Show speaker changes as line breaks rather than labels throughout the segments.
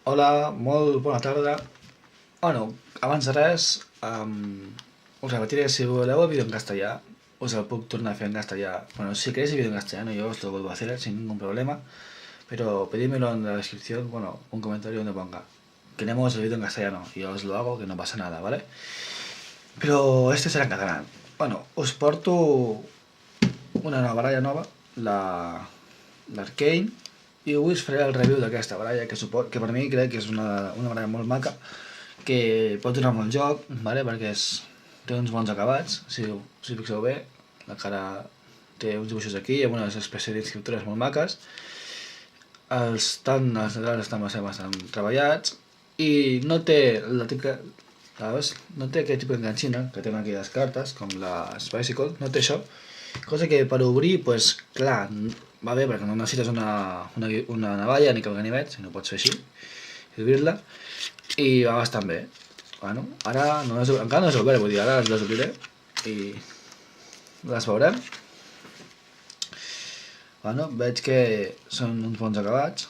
Hola, molt bona tarda. Abans de res, us repetiré, si voleu el vídeo en castellà, us el puc tornar a fer en castellà. Bueno, si queréis el vídeo en castellano, yo os lo vuelvo a hacer sin ningún problema, pero pedímelo en la descripción, bueno, un comentario donde ponga queremos el vídeo en castellano, y yo os lo hago, que no pasa nada, ¿vale? Pero este serà en català. Bueno, us porto una nova baralla nova, l'Arcane, i avui us faré el review d'aquesta baralla, que per mi crec que és una baralla molt maca, que pot donar molt joc, vale? Perquè té uns bons acabats, si fixeu bé, la cara té uns dibuixos aquí, amb unes espècies d'inscriptures molt maques, els laterals estan bastant treballats, i no té no té aquest tipus d'enganxina que tenen aquí les cartes, com les Bicycle, no té això, cosa que per obrir, pues clar, va bé perquè no necessites una navalla ni cap ganivet, sinó pots fer així i obrir-la, i va bastant bé. Bueno, ara encara no és obert, vull dir, ara les obriré i les veurem. Bueno, veig que són uns bons acabats.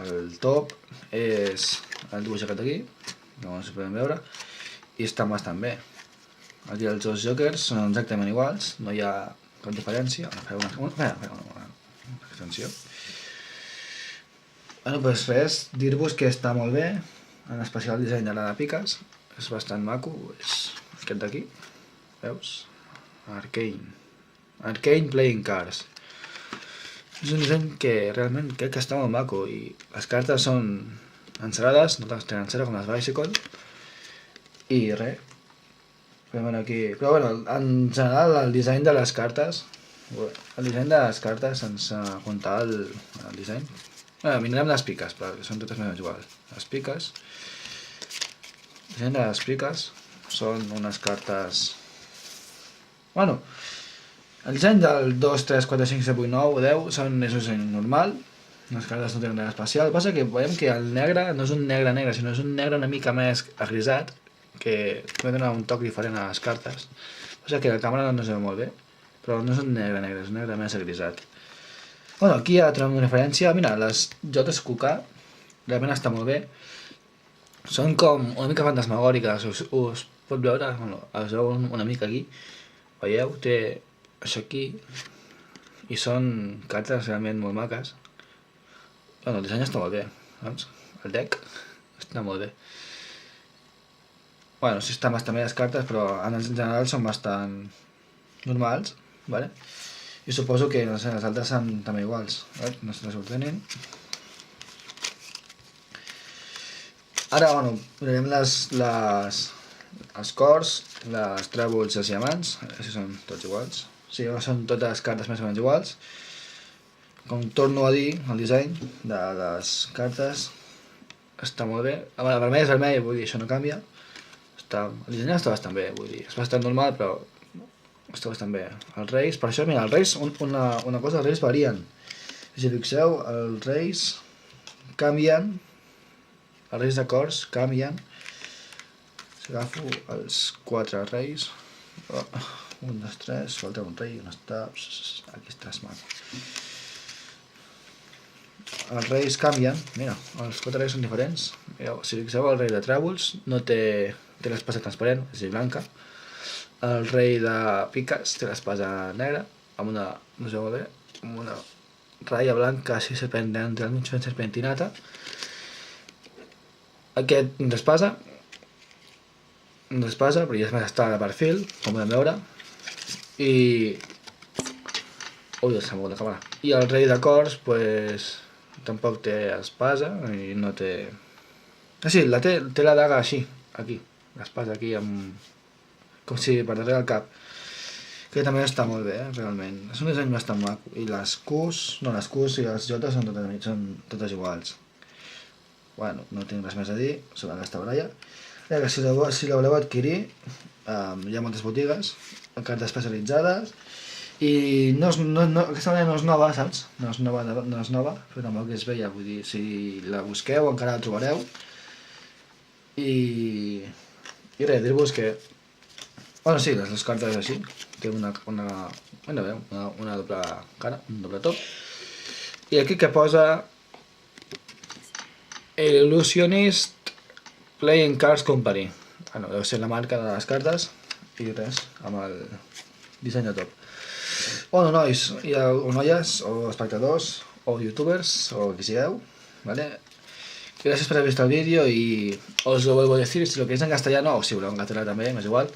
El top és el dibuix aquest aquí, no si podem veure, i estan bastant bé. Aquí els dos jokers són exactament iguals, no hi ha cap diferència. Una extensió. Bueno, doncs res, dir-vos que està molt bé, en especial el disseny de la de piques, és bastant maco, és aquest d'aquí, veus? Arcane Playing Cards. És un disseny que realment crec que està molt maco i les cartes són encerades, no tenen encera com les Bicycle, i res, podem veure aquí, però bueno, en general el disseny de les cartes, sense comptar el disseny, bueno, mirarem les piques, perquè són totes més iguals, les piques, el disseny de les piques són unes cartes, bueno, el disseny del 2, 3, 4, 5, 7, 8, 9, 10 és un disseny normal, les cartes no tenen res especial. El que passa que veiem que el negre no és un negre negre, sinó és un negre una mica més agrisat, que pot donar un toc diferent a les cartes. El que passa que la càmera no es veu molt bé, però no és un negre negre, és un negre més agrisat. Bueno, aquí ja trobem una referència, mira, les jotes Cucà, realment està molt bé. Són com una mica fantasmagòriques, us pot veure, bueno, es veu una mica aquí, veieu, té això aquí, i són cartes realment molt maques. Bueno, el disseny està molt bé, saps? El deck està molt bé. Bueno, sí estan bastant bé les cartes, però en general són bastant normals, vale? I suposo que, no sé, les altres són també iguals, no se les obtenen. Ara, bueno, mirarem els cors, les trèvols i els diamants, a veure si són tots iguals. Sí, són totes cartes més o menys iguals. Com torno a dir, el disseny de les cartes està molt bé. El vermell és vermell, vull dir, això no canvia. El disseny està bastant bé, vull dir, és bastant normal, però està bastant bé. Els reis, per això, mira, els reis, una cosa, els reis varien. Si fixeu, els reis canvien, els reis de cors canvien. Si agafo els 4 reis, 1, 2, 3, falta un rei, on està? Aquí estàs, maco. Els reis canvien, mira, els 4 reis són diferents. Si fixeu, el rei de trèvols no té l'espasa transparent, és a dir, blanca. El rei de piques té l'espasa negra, amb una, no sé molt bé, amb una ratlla blanca així serpentinata. Aquest d'espasa, però ja està de perfil, com podem veure. I... ui, s'ha mogut la càmera. I el rei de cors, pues, tampoc té espasa i no té... sí, té la daga així, aquí, l'espasa aquí, com si per darrere del cap, que també està molt bé, realment. És un disseny bastant maco, i les Qs i les Jotes són totes iguals. Bueno, no tinc res més a dir sobre aquesta baralla. Si la voleu adquirir, hi ha moltes botigues, cartes especialitzades, i aquesta baralla no és nova, saps? No és nova, però tampoc és vella, vull dir, si la busqueu encara la trobareu. I res, dir-vos que... bueno, sí, les cartes així, té una doble cara, un doble top. I aquí que posa el Illusionist Playing Cards Company. Bueno, deu ser la marca de les cartes i res, amb el disseny de top. Bueno, nois, o noies, o espectadors, o youtubers, o que sigueu, ¿vale? Gracias por haber visto el vídeo y os lo vuelvo a decir, si lo queréis en castellano o si lo en catalán también, me es igual.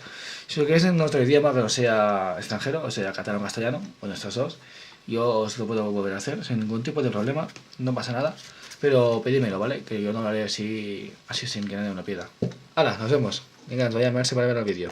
Si lo queréis en otro idioma que no sea extranjero, o sea catalán o castellano, o de estos dos, yo os lo puedo volver a hacer sin ningún tipo de problema, no pasa nada. Pero pedímelo, ¿vale? Que yo no lo haré así sin que nadie me lo pida. ¡Hala! Nos vemos. Venga, os voy a llamarse para ver el vídeo.